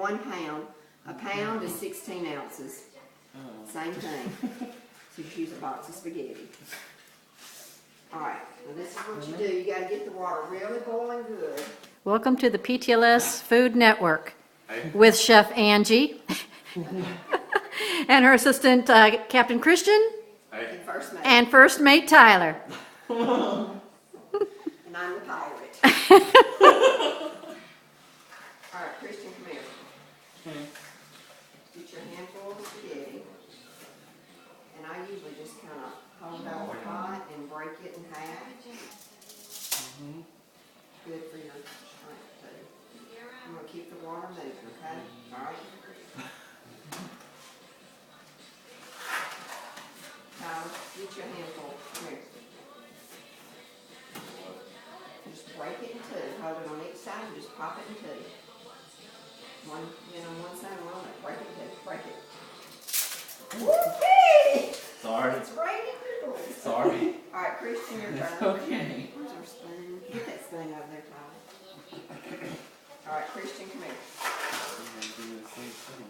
1 pound. A pound is 16 ounces. Same thing. So just use a box of spaghetti. Alright, now this is what you do. You got to get the water really boiling good. Welcome to the PTLS Food Network with Chef Angie and her assistant Captain Christian and first mate Tyler. And I'm the pirate. Alright, Christian, come here. Get your handful of spaghetti. And I usually just kind of hold out the pot and break it in half. Good for your strength too. I'm going to keep the water moving, okay? Alright? Now, get your handful. Come here. Just break it in two. Hold it on each side and just pop it in two. One, on one side and one on it. Break it in two. Break it. Whoopee! Sorry. It's raining noodles. Sorry. Alright, Christian, your turn. Okay. Where's our spoon? Get that spoon over there, Tyler. Alright, Christian, come here. I'm gonna do the same thing.